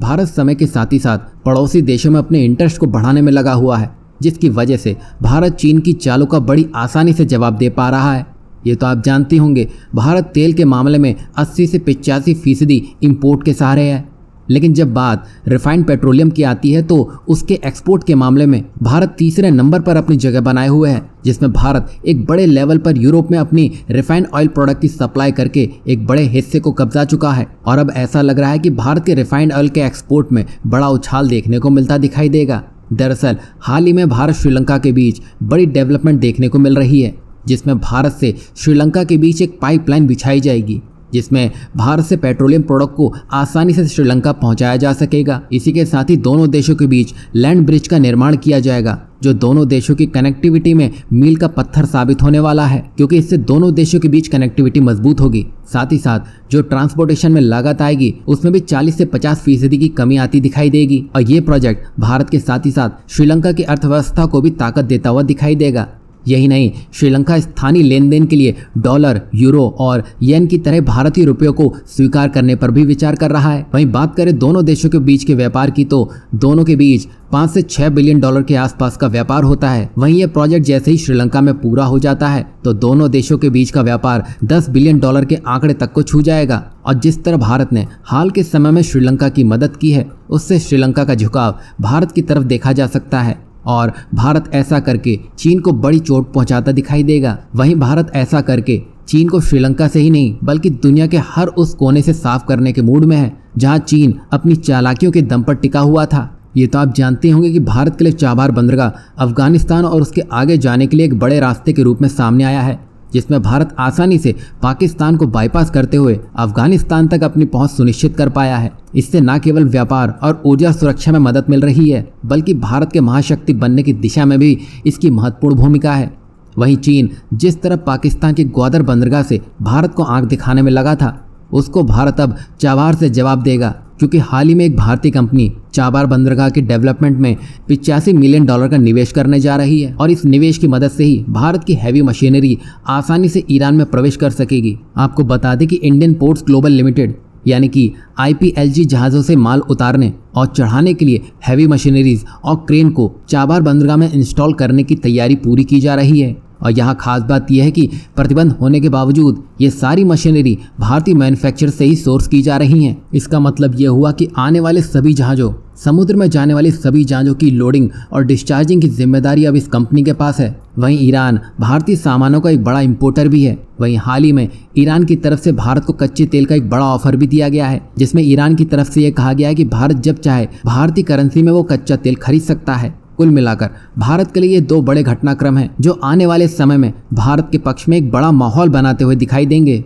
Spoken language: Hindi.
भारत समय के साथ ही साथ पड़ोसी देशों में अपने इंटरेस्ट को बढ़ाने में लगा हुआ है, जिसकी वजह से भारत चीन की चालों का बड़ी आसानी से जवाब दे पा रहा है। ये तो आप जानते होंगे, भारत तेल के मामले में 80 से 85% इंपोर्ट के सहारे है। लेकिन जब बात रिफाइंड पेट्रोलियम की आती है तो उसके एक्सपोर्ट के मामले में भारत तीसरे नंबर पर अपनी जगह बनाए हुए है, जिसमें भारत एक बड़े लेवल पर यूरोप में अपनी रिफाइंड ऑयल प्रोडक्ट की सप्लाई करके एक बड़े हिस्से को कब्जा चुका है। और अब ऐसा लग रहा है कि भारत के रिफाइंड ऑयल के एक्सपोर्ट में बड़ा उछाल देखने को मिलता दिखाई देगा। दरअसल हाल ही में भारत श्रीलंका के बीच बड़ी डेवलपमेंट देखने को मिल रही है, जिसमें भारत से श्रीलंका के बीच एक पाइपलाइन बिछाई जाएगी, जिसमें भारत से पेट्रोलियम प्रोडक्ट को आसानी से श्रीलंका पहुंचाया जा सकेगा। इसी के साथ ही दोनों देशों के बीच लैंड ब्रिज का निर्माण किया जाएगा, जो दोनों देशों की कनेक्टिविटी में मील का पत्थर साबित होने वाला है, क्योंकि इससे दोनों देशों के बीच कनेक्टिविटी मजबूत होगी। साथ ही साथ जो ट्रांसपोर्टेशन में लागत आएगी उसमें भी 40 से 50% की कमी आती दिखाई देगी। और ये प्रोजेक्ट भारत के साथ ही साथ श्रीलंका की अर्थव्यवस्था को भी ताकत देता हुआ दिखाई देगा। यही नहीं, श्रीलंका स्थानीय लेन देन के लिए डॉलर, यूरो और येन की तरह भारतीय रुपयों को स्वीकार करने पर भी विचार कर रहा है। वहीं बात करें दोनों देशों के बीच के व्यापार की, तो दोनों के बीच 5 से 6 बिलियन डॉलर के आसपास का व्यापार होता है। वहीं यह प्रोजेक्ट जैसे ही श्रीलंका में पूरा हो जाता है तो दोनों देशों के बीच का व्यापार 10 बिलियन डॉलर के आंकड़े तक को छू जाएगा। और जिस तरह भारत ने हाल के समय में श्रीलंका की मदद की है, उससे श्रीलंका का झुकाव भारत की तरफ देखा जा सकता है और भारत ऐसा करके चीन को बड़ी चोट पहुंचाता दिखाई देगा। वहीं भारत ऐसा करके चीन को श्रीलंका से ही नहीं बल्कि दुनिया के हर उस कोने से साफ करने के मूड में है जहां चीन अपनी चालाकियों के दम पर टिका हुआ था। ये तो आप जानते होंगे कि भारत के लिए चाबार बंदरगाह अफगानिस्तान और उसके आगे जाने के लिए एक बड़े रास्ते के रूप में सामने आया है, जिसमें भारत आसानी से पाकिस्तान को बाईपास करते हुए अफगानिस्तान तक अपनी पहुंच सुनिश्चित कर पाया है। इससे न केवल व्यापार और ऊर्जा सुरक्षा में मदद मिल रही है, बल्कि भारत के महाशक्ति बनने की दिशा में भी इसकी महत्वपूर्ण भूमिका है। वहीं चीन जिस तरह पाकिस्तान की ग्वादर बंदरगाह से भारत को आंख दिखाने में लगा था, उसको भारत अब चाबार से जवाब देगा, क्योंकि हाल ही में एक भारतीय कंपनी चाबार बंदरगाह के डेवलपमेंट में 85 मिलियन डॉलर का निवेश करने जा रही है। और इस निवेश की मदद से ही भारत की हैवी मशीनरी आसानी से ईरान में प्रवेश कर सकेगी। आपको बता दें कि इंडियन पोर्ट्स ग्लोबल लिमिटेड यानी कि IPLG जहाज़ों से माल उतारने और चढ़ाने के लिए हैवी मशीनरीज और क्रेन को चाबार बंदरगाह में इंस्टॉल करने की तैयारी पूरी की जा रही है। और यहाँ खास बात यह है कि प्रतिबंध होने के बावजूद ये सारी मशीनरी भारतीय मैन्युफैक्चरर से ही सोर्स की जा रही हैं। इसका मतलब ये हुआ कि आने वाले सभी जहाज़ों, समुद्र में जाने वाली सभी जहाज़ों की लोडिंग और डिस्चार्जिंग की जिम्मेदारी अब इस कंपनी के पास है। वहीं ईरान भारतीय सामानों का एक बड़ा इंपोर्टर भी है। वहीं हाल ही में ईरान की तरफ से भारत को कच्चे तेल का एक बड़ा ऑफर भी दिया गया है, जिसमें ईरान की तरफ से यह कहा गया है कि भारत जब चाहे भारतीय करेंसी में वो कच्चा तेल खरीद सकता है। कुल मिलाकर भारत के लिए ये 2 बड़े घटनाक्रम हैं, जो आने वाले समय में भारत के पक्ष में एक बड़ा माहौल बनाते हुए दिखाई देंगे।